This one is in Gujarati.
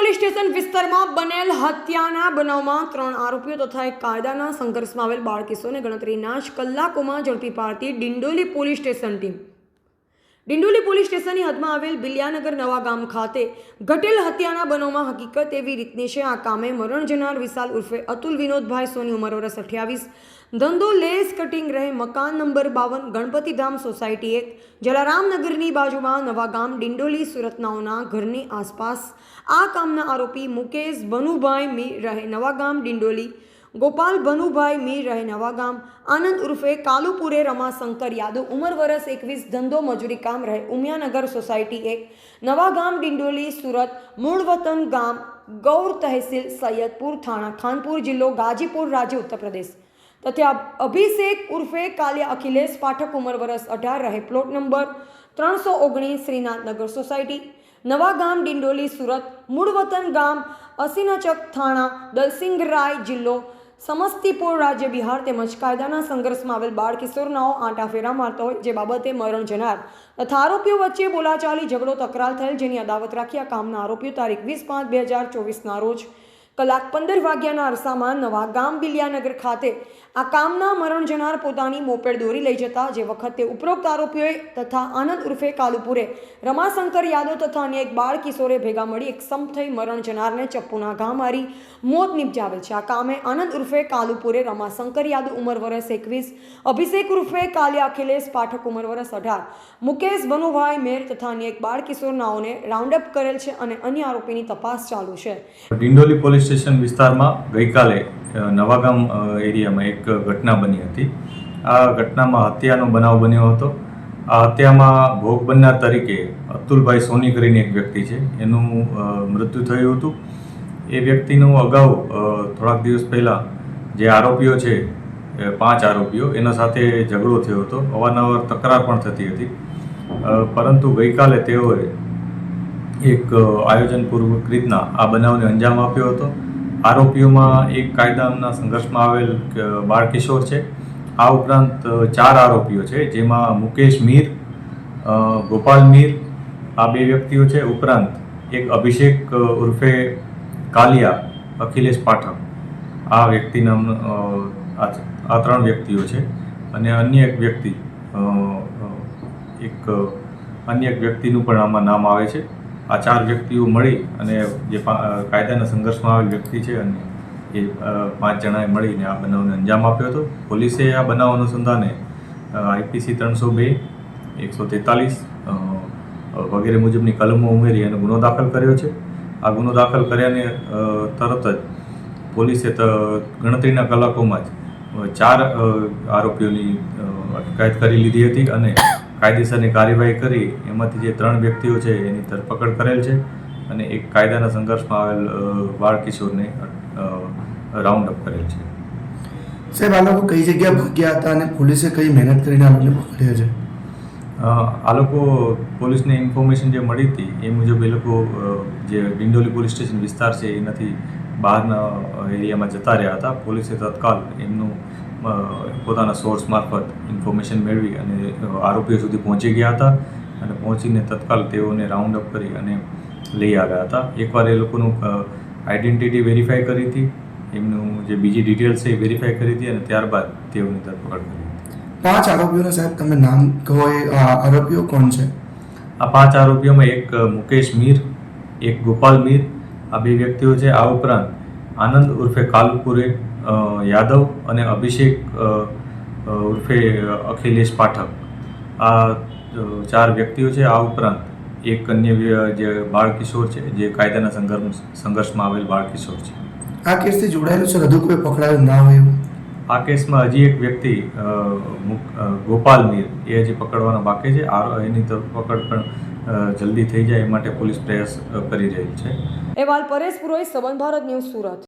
પોલીસ સ્ટેશન વિસ્તારમાં બનેલ હત્યાના બનાવમાં 3 આરોપીઓ તથા એક કાયદાના સંઘર્ષમાં આવેલ બાળકિશોરને ગણતરીના જ કલાકોમાં ઝડપી પાડતી Dindoli police station team Dindoli police સ્ટેશનની હદમાં આવેલ બિલિયાનગર નવા ગામ ખાતે ઘટેલ હત્યાના બનાવમાં હકીકત એવી રીતની છે। આ કામે મરણ જનાર વિશાલ ઉર્ફે અતુલ વિનોદભાઈ સોની ઉંમર વર્ષ 28 ધંધો લેસ કટિંગ રહે મકાન નંબર 52 ગણપતિધામ સોસાયટી 1 જલારામનગરની બાજુમાં નવા ગામ ડિંડોલી સુરતનાઓના ઘરની આસપાસ આ કામના આરોપી મુકેશ બનુભાઈ મીર રહે નવા ગામ ડિંડોલી, ગોપાલ બનુભાઈ મીર રહે નવા ગામ, આનંદ ઉર્ફે કાલુપુરે રમાશંકર યાદવ ઉંમર વર્ષ 21 ધંધો મજૂરી કામ રહે ઉમિયાનગર સોસાયટી 1 નવા ગામ ડિંડોલી સુરત, મૂળ વતન ગામ ગૌર તહેસીલ સૈયદપુર થાણા ખાનપુર જિલ્લો ગાજીપુર રાજ્ય ઉત્તર પ્રદેશ તથા અભિષેક ઉર્ફે કાલિયા અખિલેશ પાઠક ઉંમર વર્ષ 18 રહે પ્લોટ નંબર 319 શ્રીનાથનગર સોસાયટી નવા ગામ ડિંડોલી સુરત, મૂળ વતન ગામ અસીનાચક થાણા દલસિંગરાય જિલ્લો સમસ્તીપુર રાજ્ય બિહાર તેમજ કાયદાના સંઘર્ષમાં આવેલ બાળકિશોરનાઓ આંટા ફેરા મારતા હોય જે બાબતે મરણ જનાર તથા આરોપીઓ વચ્ચે બોલાચાલી ઝઘડો તકરાર થયેલ જેની અદાવત રાખી આ કામના આરોપીઓ તારીખ 20/5/2024ના રોજ કલાક 15 વાગ્યાના અરસામાં નવા ગામ બિલિયાનગર ખાતે આ કામના મરણ જનાર પોતાની મોપેડ દોરી લઈ જતા જે વખતે ઉપરોક્ત આરોપીઓએ તથા આનંદ ઉર્ફે કાલુપુરે રમાશંકર યાદવ તથા અન્ય એક બાળ કિશોરે ભેગા મળી એક સમ થઈ મરણ જનારને ચપ્પુના ઘા મારી મોત નિપજાવેલ છે। આ કામે આનંદ ઉર્ફે કાલુપુરે રમાશંકર યાદવ ઉંમર વર્ષ 21, અભિષેક ઉર્ફે કાલિયા અખિલેશ પાઠક ઉંમર વર્ષ 18, મુકેશ બનુભાઈ મેર તથા અન્ય એક બાળ કિશોર નાઓને રાઉન્ડ અપ કરેલ છે અને અન્ય આરોપીની તપાસ ચાલુ છે। ડિંડોલી પોલીસ સ્ટેશન વિસ્તારમાં ગઈકાલે નવાગામ એરિયામાં એક ઘટના બની હતી। આ ઘટનામાં હત્યાનો બનાવ બન્યો હતો। આ હત્યામાં ભોગ બનનાર તરીકે અતુલભાઈ સોની કરીને એક વ્યક્તિ છે, એનું મૃત્યુ થયું હતું। એ વ્યક્તિનું અગાઉ થોડાક દિવસ પહેલાં જે આરોપીઓ છે 5 આરોપીઓ એના સાથે ઝઘડો થયો હતો, અવારનવાર તકરાર પણ થતી હતી, પરંતુ ગઈકાલે તેઓએ એક આયોજનપૂર્વક રીતના આ બનાવને અંજામ આપ્યો હતો। આરોપીઓમાં એક કાયદાના સંઘર્ષમાં આવેલ બાળ કિશોર છે, આ ઉપરાંત 4 આરોપીઓ છે જેમાં મુકેશ મીર, ગોપાલ મીર આ 2 વ્યક્તિઓ છે, ઉપરાંત એક અભિષેક ઉર્ફે કાલિયા અખિલેશ પાઠક આ વ્યક્તિના આ 3 વ્યક્તિઓ છે અને અન્ય એક વ્યક્તિનું પણ આમાં નામ આવે છે। આ 4 વ્યક્તિઓ મળી અને જે કાયદાના સંઘર્ષમાં આવેલ વ્યક્તિ છે અને એ 5 જણાએ મળીને આ બનાવને અંજામ આપ્યો હતો। પોલીસે આ બનાવ અનુસંધાને IPC 302, 143 વગેરે મુજબની કલમો ઉમેરી અને ગુનો દાખલ કર્યો છે। આ ગુનો દાખલ કર્યાને તરત જ પોલીસે ગણતરીના કલાકોમાં જ 4 આરોપીઓની અટકાયત કરી લીધી હતી અને કાયદેસરની કાર્યવાહી કરી એમાંથી જે 3 વ્યક્તિઓ છે એની ધરપકડ કરેલ છે અને એક કાયદાના સંઘર્ષમાં આવેલ બાળ કિશોરને રાઉન્ડ અપ કરેલ છે। સાહેબ, આ લોકો કઈ જગ્યા ભાગ્યા હતા અને પોલીસે કઈ મહેનત કરીને આ લોકોને પકડ્યા છે? આ લોકો પોલીસને ઇન્ફોર્મેશન જે મળી હતી એ મુજબ એ લોકો જે ડિંડોલી પોલીસ સ્ટેશન વિસ્તાર છે એનાથી બહારના એરિયામાં જતા રહ્યા હતા। પોલીસે તત્કાલ એમનું પોતાના સોર્સ મારફત ઇન્ફોર્મેશન મેળવી અને આરોપીઓ સુધી પહોંચી ગયા હતા અને પહોંચીને તત્કાલ તેઓને રાઉન્ડ અપ કરી અને લઈ આવ્યા હતા। એકવાર એ લોકોનું આઈડેન્ટિટી વેરીફાઈ કરી હતી, એમનું જે બીજી ડિટેલ્સ છે એ વેરીફાઈ કરી હતી અને ત્યારબાદ તેઓની ધરપકડ કરી હતી। 5 આરોપીઓના સાહેબ તમે નામ કહો, એ આરોપીઓ કોણ છે? આ 5 આરોપીઓમાં એક મુકેશ મીર, એક ગોપાલ મીર આ 2 વ્યક્તિઓ છે। આ ઉપરાંત આનંદ ઉર્ફે કાલુપુરે યાદવ અને અભિષેક ઉર્ફે અખિલેશ પાઠક આ 4 વ્યક્તિઓ છે। આ ઉપરાંત એક અન્ય જે બાળ કિશોર છે જે કાયદાના સંઘર્ષમાં આવેલ બાળ કિશોર છે। આ કેસથી જોડાયેલું છે, હજુ કોઈ પકડાયું ના હોય એવું? આ કેસમાં હજી એક વ્યક્તિ ગોપાલ મીર એ હજી પકડવાના બાકી છે। એની ધરપકડ પણ જલ્દી થઈ જાય એ માટે પોલીસ પ્રયાસ કરી રહી છે। અહેવાલ પરેશ પુરોહિત, સંબંધ ભારત ન્યૂઝ સુરત।